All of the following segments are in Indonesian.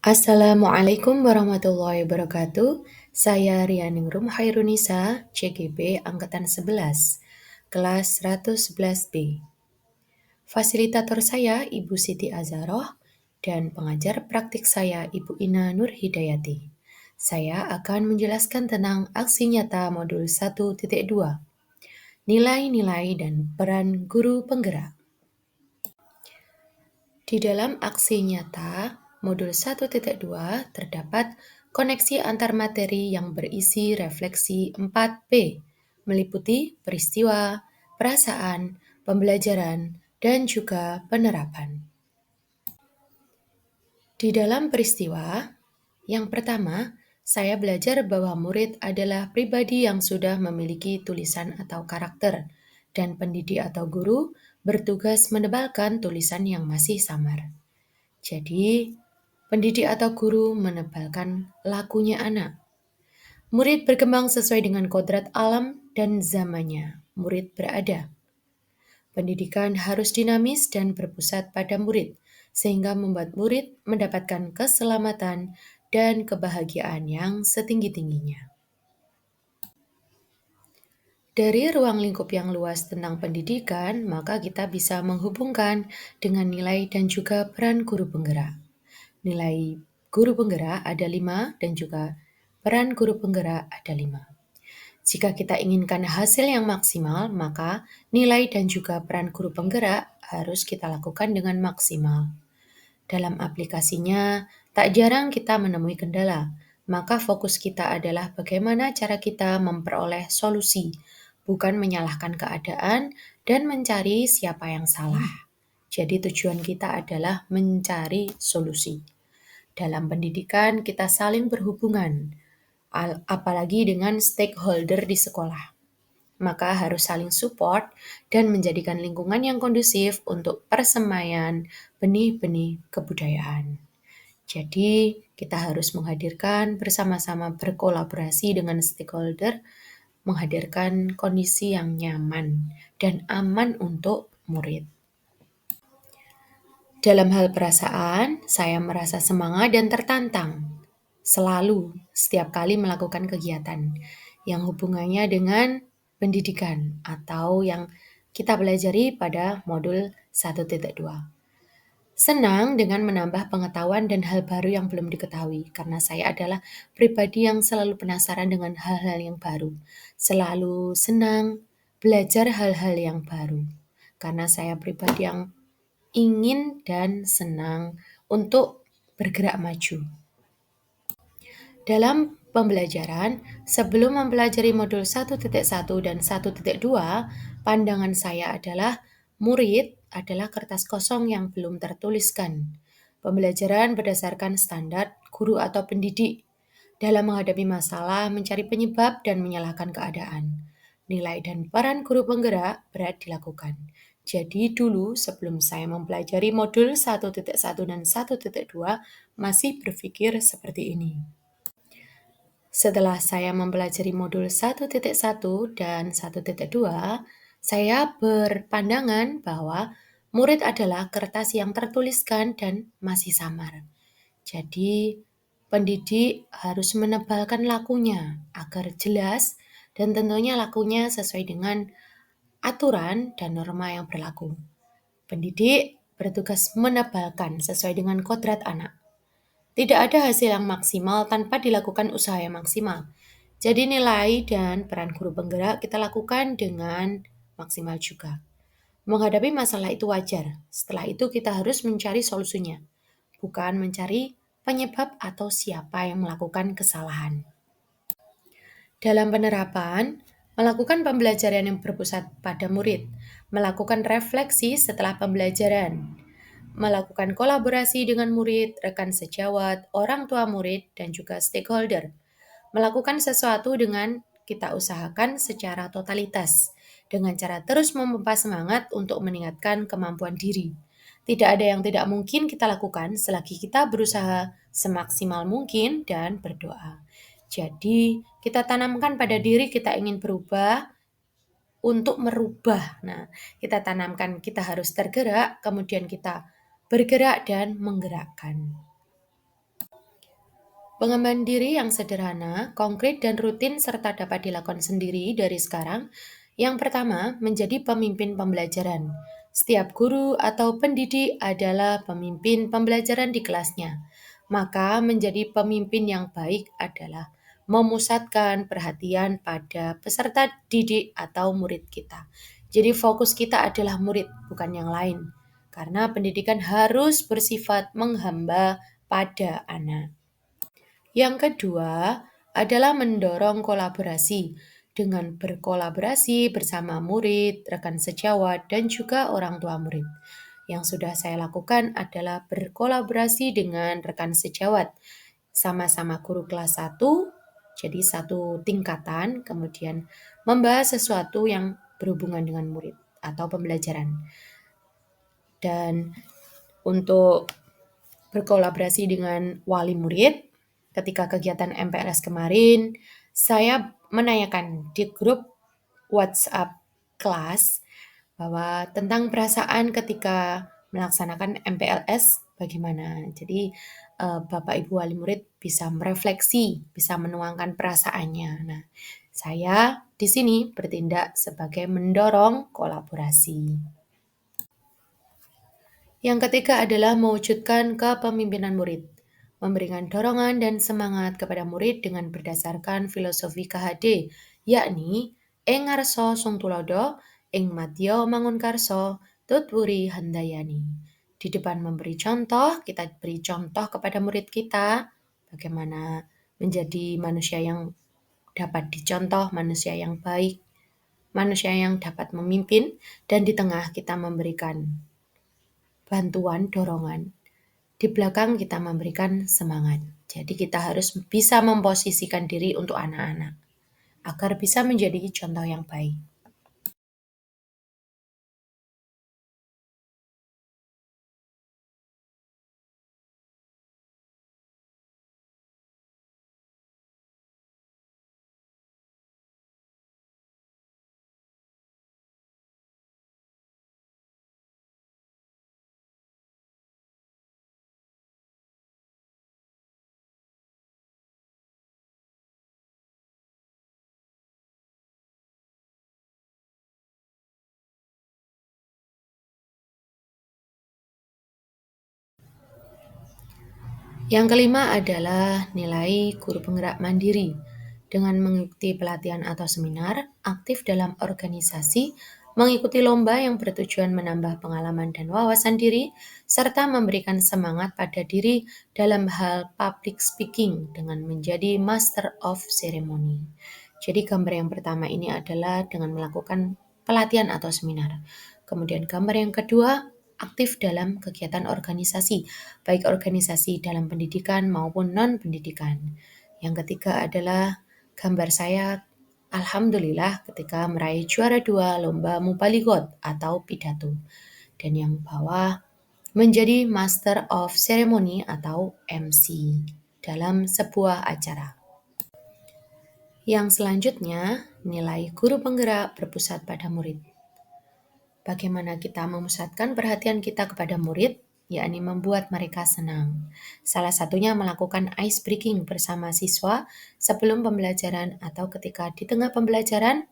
Assalamualaikum warahmatullahi wabarakatuh. Saya Rianingrum Hairunisa, CGP Angkatan 11, kelas 111B. Fasilitator saya Ibu Siti Azaroh dan pengajar praktik saya Ibu Ina Nur Hidayati. Saya akan menjelaskan tentang aksi nyata modul 1.2, nilai-nilai dan peran guru penggerak. Di dalam aksi nyata, modul 1.2 terdapat koneksi antar materi yang berisi refleksi 4P, meliputi peristiwa, perasaan, pembelajaran, dan juga penerapan. Di dalam peristiwa, yang pertama, saya belajar bahwa murid adalah pribadi yang sudah memiliki tulisan atau karakter, dan pendidik atau guru bertugas menebalkan tulisan yang masih samar. Jadi, pendidik atau guru menebalkan lakunya anak. Murid berkembang sesuai dengan kodrat alam dan zamannya. Murid berada. Pendidikan harus dinamis dan berpusat pada murid, sehingga membuat murid mendapatkan keselamatan dan kebahagiaan yang setinggi-tingginya. Dari ruang lingkup yang luas tentang pendidikan, maka kita bisa menghubungkan dengan nilai dan juga peran guru penggerak. Nilai guru penggerak ada 5 dan juga peran guru penggerak ada 5. Jika kita inginkan hasil yang maksimal, maka nilai dan juga peran guru penggerak harus kita lakukan dengan maksimal. Dalam aplikasinya, tak jarang kita menemui kendala, maka fokus kita adalah bagaimana cara kita memperoleh solusi, bukan menyalahkan keadaan dan mencari siapa yang salah. Jadi tujuan kita adalah mencari solusi. Dalam pendidikan, kita saling berhubungan, apalagi dengan stakeholder di sekolah. Maka harus saling support dan menjadikan lingkungan yang kondusif untuk persemaian benih-benih kebudayaan. Jadi, kita harus menghadirkan bersama-sama berkolaborasi dengan stakeholder, menghadirkan kondisi yang nyaman dan aman untuk murid. Dalam hal perasaan, saya merasa semangat dan tertantang selalu setiap kali melakukan kegiatan yang hubungannya dengan pendidikan atau yang kita pelajari pada modul 1.2. Senang dengan menambah pengetahuan dan hal baru yang belum diketahui, karena saya adalah pribadi yang selalu penasaran dengan hal-hal yang baru. Selalu senang belajar hal-hal yang baru, karena saya pribadi yang ingin dan senang untuk bergerak maju. Dalam pembelajaran, sebelum mempelajari modul 1.1 dan 1.2, pandangan saya adalah murid adalah kertas kosong yang belum tertuliskan. Pembelajaran berdasarkan standar guru atau pendidik dalam menghadapi masalah, mencari penyebab dan menyalahkan keadaan. Nilai dan peran guru penggerak berat dilakukan. Jadi dulu sebelum saya mempelajari modul 1.1 dan 1.2 masih berpikir seperti ini. Setelah saya mempelajari modul 1.1 dan 1.2, saya berpandangan bahwa murid adalah kertas yang tertuliskan dan masih samar. Jadi, pendidik harus menebalkan lakunya agar jelas dan tentunya lakunya sesuai dengan aturan dan norma yang berlaku. Pendidik bertugas menebalkan sesuai dengan kodrat anak. Tidak ada hasil yang maksimal tanpa dilakukan usaha yang maksimal. Jadi nilai dan peran guru penggerak kita lakukan dengan maksimal juga. Menghadapi masalah itu wajar. Setelah itu kita harus mencari solusinya, bukan mencari penyebab atau siapa yang melakukan kesalahan. Dalam penerapan, melakukan pembelajaran yang berpusat pada murid, melakukan refleksi setelah pembelajaran, melakukan kolaborasi dengan murid, rekan sejawat, orang tua murid, dan juga stakeholder. Melakukan sesuatu dengan kita usahakan secara totalitas, dengan cara terus memompa semangat untuk meningkatkan kemampuan diri. Tidak ada yang tidak mungkin kita lakukan selagi kita berusaha semaksimal mungkin dan berdoa. Jadi, kita tanamkan pada diri kita ingin berubah untuk merubah. Nah, kita tanamkan kita harus tergerak, kemudian kita bergerak dan menggerakkan. Pengembangan diri yang sederhana, konkret, dan rutin serta dapat dilakukan sendiri dari sekarang. Yang pertama, menjadi pemimpin pembelajaran. Setiap guru atau pendidik adalah pemimpin pembelajaran di kelasnya. Maka menjadi pemimpin yang baik adalah memusatkan perhatian pada peserta didik atau murid kita. Jadi fokus kita adalah murid, bukan yang lain. Karena pendidikan harus bersifat menghamba pada anak. Yang kedua adalah mendorong kolaborasi dengan berkolaborasi bersama murid, rekan sejawat, dan juga orang tua murid. Yang sudah saya lakukan adalah berkolaborasi dengan rekan sejawat, sama-sama guru kelas 1, jadi satu tingkatan, kemudian membahas sesuatu yang berhubungan dengan murid atau pembelajaran. Dan untuk berkolaborasi dengan wali murid, ketika kegiatan MPLS kemarin, saya menanyakan di grup WhatsApp kelas bahwa tentang perasaan ketika melaksanakan MPLS bagaimana. Jadi Bapak Ibu wali murid bisa merefleksi, bisa menuangkan perasaannya. Nah, saya di sini bertindak sebagai mendorong kolaborasi. Yang ketiga adalah mewujudkan kepemimpinan murid, memberikan dorongan dan semangat kepada murid dengan berdasarkan filosofi KHD, yakni ing ngarsa sung tulodo, ing madya mangunkarsa, tutwuri handayani. Di depan memberi contoh, kita beri contoh kepada murid kita bagaimana menjadi manusia yang dapat dicontoh, manusia yang baik, manusia yang dapat memimpin, dan di tengah kita memberikan bantuan, dorongan. Di belakang kita memberikan semangat. Jadi kita harus bisa memposisikan diri untuk anak-anak agar bisa menjadi contoh yang baik. Yang kelima adalah nilai guru penggerak mandiri. Dengan mengikuti pelatihan atau seminar, aktif dalam organisasi, mengikuti lomba yang bertujuan menambah pengalaman dan wawasan diri, serta memberikan semangat pada diri dalam hal public speaking dengan menjadi Master of Ceremony. Jadi gambar yang pertama ini adalah dengan melakukan pelatihan atau seminar. Kemudian gambar yang kedua, aktif dalam kegiatan organisasi, baik organisasi dalam pendidikan maupun non-pendidikan. Yang ketiga adalah gambar saya alhamdulillah ketika meraih juara 2 lomba Mubalighot atau pidato. Dan yang bawah menjadi Master of Ceremony atau MC dalam sebuah acara. Yang selanjutnya, nilai guru penggerak berpusat pada murid. Bagaimana kita memusatkan perhatian kita kepada murid, yakni membuat mereka senang. Salah satunya melakukan ice breaking bersama siswa sebelum pembelajaran atau ketika di tengah pembelajaran,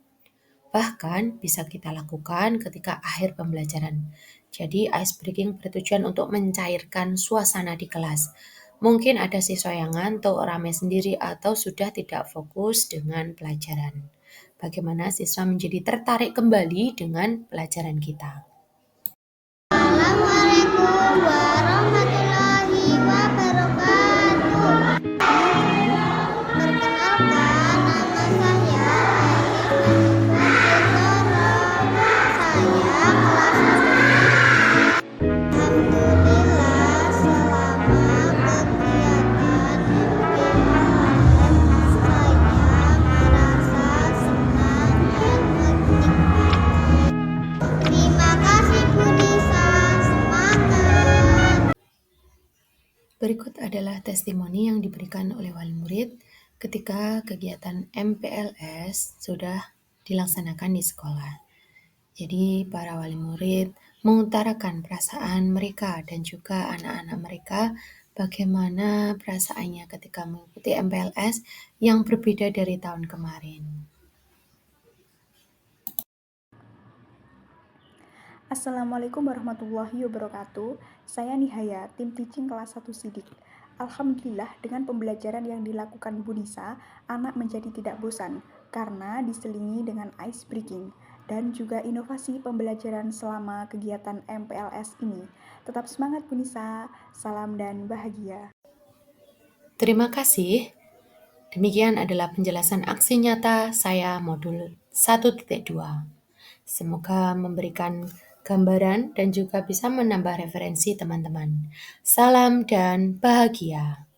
bahkan bisa kita lakukan ketika akhir pembelajaran. Jadi ice breaking bertujuan untuk mencairkan suasana di kelas. Mungkin ada siswa yang ngantuk, ramai sendiri, atau sudah tidak fokus dengan pelajaran. Bagaimana siswa menjadi tertarik kembali dengan pelajaran kita. Assalamualaikum warahmatullahi wabarakatuh. Perkenalkan, nama saya Elif Alhamdulillah selama kegiatan MPLS saya merasa senang dan menikmati. Terima kasih Bu Nisa, semangat. Berikut adalah testimoni yang diberikan oleh wali murid ketika kegiatan MPLS sudah dilaksanakan di sekolah. Jadi para wali murid mengutarakan perasaan mereka dan juga anak-anak mereka Bagaimana perasaannya ketika mengikuti MPLS yang berbeda dari tahun kemarin? Assalamualaikum warahmatullahi wabarakatuh. Saya Nihaya, tim teaching kelas 1 Sidik. Alhamdulillah, dengan pembelajaran yang dilakukan Bu Nisa, anak menjadi tidak bosan karena diselingi dengan ice breaking dan juga inovasi pembelajaran selama kegiatan MPLS ini. Tetap semangat Bu Nisa, salam dan bahagia. Terima kasih. Demikian adalah penjelasan aksi nyata saya modul 1.2. Semoga memberikan gambaran dan juga bisa menambah referensi teman-teman. Salam dan bahagia.